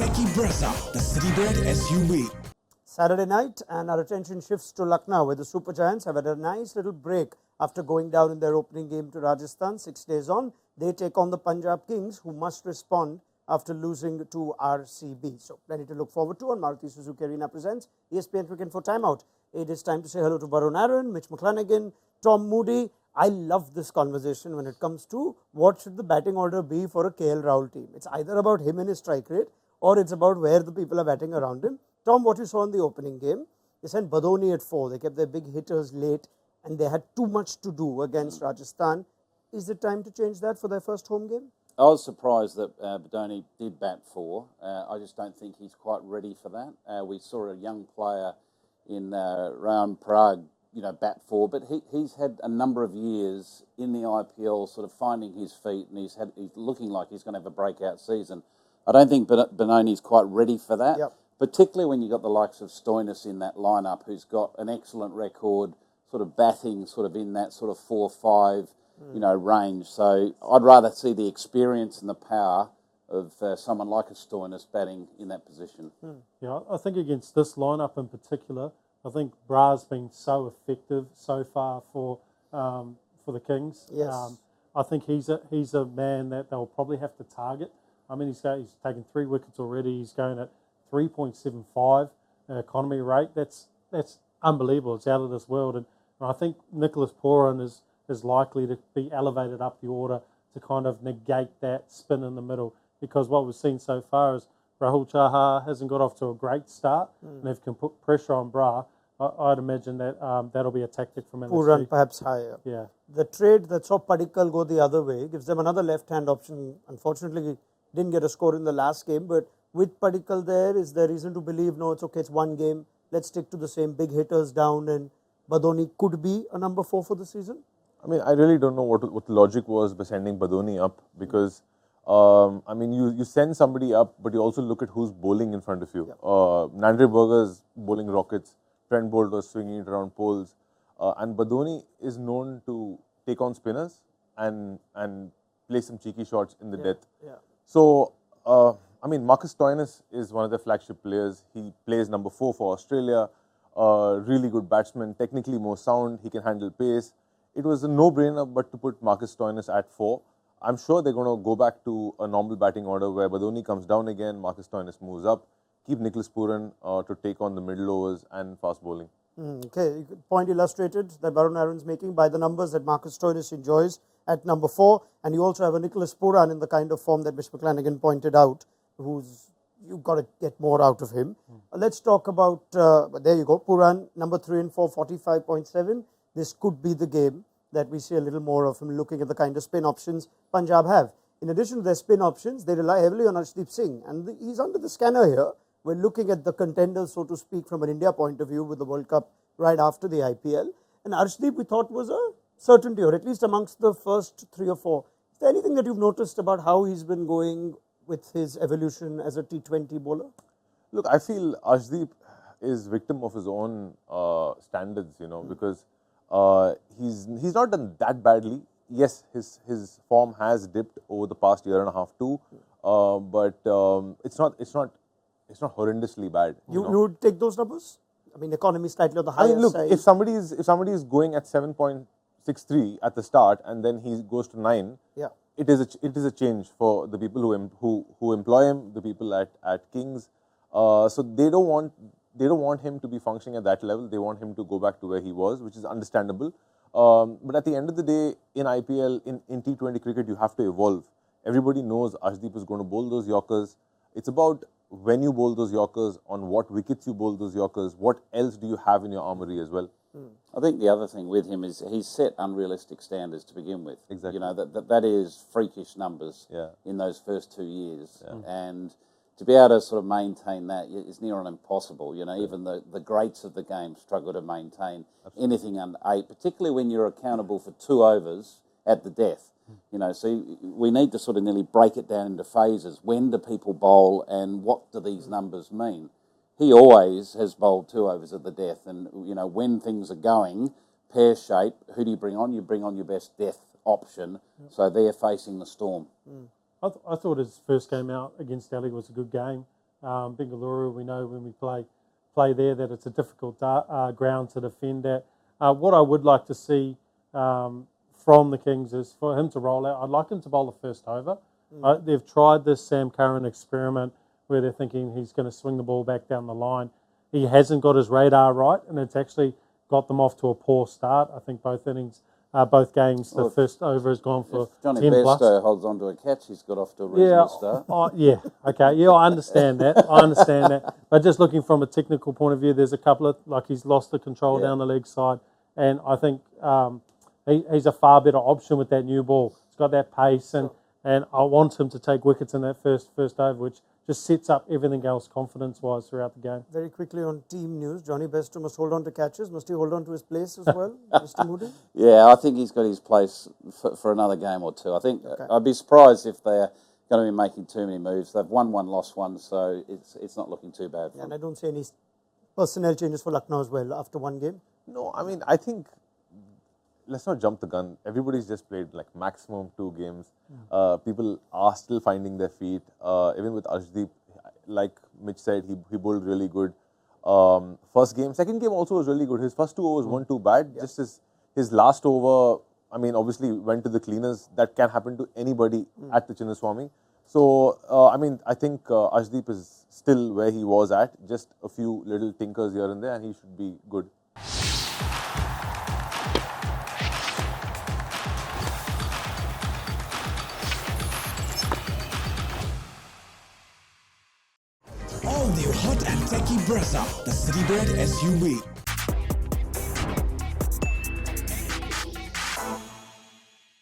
Kawasaki Brezza, the Citybird SUV. Saturday night, and our attention shifts to Lucknow, where the Super Giants have had a nice little break after going down in their opening game to Rajasthan. 6 days on, they take on the Punjab Kings, who must respond after losing to RCB. So, plenty to look forward to on Maruti Suzuki Arena presents ESPN Cricket for Timeout. It is time to say hello to Varun Aaron, Mitch McClenaghan, Tom Moody. I love this conversation when it comes to what should the batting order be for a KL Rahul team. It's either about him and his strike rate, or it's about where the people are batting around him. Tom, what you saw in the opening game, they sent Badoni at 4. They kept their big hitters late, and they had too much to do against Rajasthan. Is it time to change that for their first home game? I was surprised that Badoni did bat 4. I just don't think he's quite ready for that. We saw a young player in Rayan Parag, bat 4, but he's had a number of years in the IPL sort of finding his feet, and he's looking like he's going to have a breakout season. I don't think Badoni's quite ready for that. Yep. Particularly when you've got the likes of Stoinis in that lineup, who's got an excellent record, sort of batting sort of in that sort of 4-5, range. So I'd rather see the experience and the power of someone like a Stoinis batting in that position. Yeah, I think against this lineup in particular, I think Bra's been so effective so far for the Kings. Yes. I think he's a man that they'll probably have to target. I mean, he's taken 3 wickets already. He's going at 3.75 economy rate. That's unbelievable. It's out of this world. And I think Nicholas Pooran is likely to be elevated up the order to kind of negate that spin in the middle. Because what we've seen so far is Rahul Chahar hasn't got off to a great start. And if you can put pressure on Bra, I'd imagine that that'll be a tactic from LSG. Pooran perhaps higher. Yeah. The trade that saw Padikkal go the other way gives them another left-hand option. Unfortunately, didn't get a score in the last game, but with Padikkal there, is there reason to believe, no, it's okay, it's one game, let's stick to the same big hitters down, and Badoni could be a number 4 for the season? I mean, I really don't know what the logic was by sending Badoni up, because, you send somebody up, but you also look at who's bowling in front of you. Yep. Nandre Berger's bowling rockets, Trent Bolt was swinging it around poles, and Badoni is known to take on spinners and play some cheeky shots in the death. Yeah. So, Marcus Stoinis is one of their flagship players. He plays number 4 for Australia. Really good batsman, technically more sound. He can handle pace. It was a no-brainer, but to put Marcus Stoinis at 4. I'm sure they're going to go back to a normal batting order where Badoni comes down again, Marcus Stoinis moves up, keep Nicholas Pooran to take on the middle overs and fast bowling. Okay, point illustrated that Varun Aaron's making by the numbers that Marcus Stoinis enjoys at number 4, and you also have a Nicholas Pooran in the kind of form that Mitch McClenaghan pointed out, you've got to get more out of him. Let's talk about, there you go, Pooran, number 3 and 4, 45.7. This could be the game that we see a little more of him, looking at the kind of spin options Punjab have. In addition to their spin options, they rely heavily on Arshdeep Singh, and he's under the scanner here. We're looking at the contenders, so to speak, from an India point of view with the World Cup right after the IPL. And Arshdeep, we thought, was a certainty, or at least amongst the first 3 or 4. Is there anything that you've noticed about how he's been going with his evolution as a T20 bowler? Look, I feel Arshdeep is victim of his own standards, because he's not done that badly. Yes, his form has dipped over the past year and a half too, but it's not horrendously bad. You would take those numbers? I mean, economy slightly on the higher side. If somebody is going at 7.63 at the start and then he goes to 9, yeah, it is a change for the people who employ him, the people at Kings. So they don't want him to be functioning at that level. They want him to go back to where he was, which is understandable. But at the end of the day, in IPL, in T20 cricket, you have to evolve. Everybody knows Arshdeep is going to bowl those Yorkers. It's about when you bowl those Yorkers, on what wickets you bowl those Yorkers, what else do you have in your armoury as well. I think the other thing with him is he's set unrealistic standards to begin with. Exactly. That is freakish numbers Yeah. in those first 2 years. Yeah. And to be able to sort of maintain that is near on impossible. Even the greats of the game struggle to maintain anything under 8, particularly when you're accountable for 2 overs at the death. So we need to sort of nearly break it down into phases. When do people bowl and what do these numbers mean? He always has bowled 2 overs at the death, and when things are going pear-shaped, who do you bring on? You bring on your best death option, so they're facing the storm. I thought his first game out against Delhi was a good game. Bengaluru, we know when we play there that it's a difficult ground to defend at. What I would like to see from the Kings is for him to roll out. I'd like him to bowl the first over. They've tried this Sam Curran experiment where they're thinking he's going to swing the ball back down the line. He hasn't got his radar right, and it's actually got them off to a poor start. I think both games, the first over has gone for If Johnny 10 plus. Bairstow holds on to a catch, he's got off to a reasonable start. Yeah, okay, yeah, I understand that. But just looking from a technical point of view, there's a couple of, like he's lost the control down the leg side, and I think he's a far better option with that new ball. He's got that pace, and I want him to take wickets in that first over, which just sets up everything else confidence-wise throughout the game. Very quickly on team news, Johnny Bairstow must hold on to catches. Must he hold on to his place as well, Mr. Moody? Yeah, I think he's got his place for another game or two. I think I'd be surprised if they're going to be making too many moves. They've won one, lost one, so it's not looking too bad for them. And I don't see any personnel changes for Lucknow as well after one game. No, I mean, I think, let's not jump the gun. Everybody's just played like maximum 2 games. People are still finding their feet. Even with Arshdeep, like Mitch said, he bowled really good. First game, second game also was really good. His first 2 overs weren't too bad. Just his last over, I mean, obviously went to the cleaners. That can happen to anybody at the Chinnaswamy. So, I mean, I think Arshdeep is still where he was at. Just a few little tinkers here and there, and he should be good. All new hot and techy Brezza, the Citybird SUV.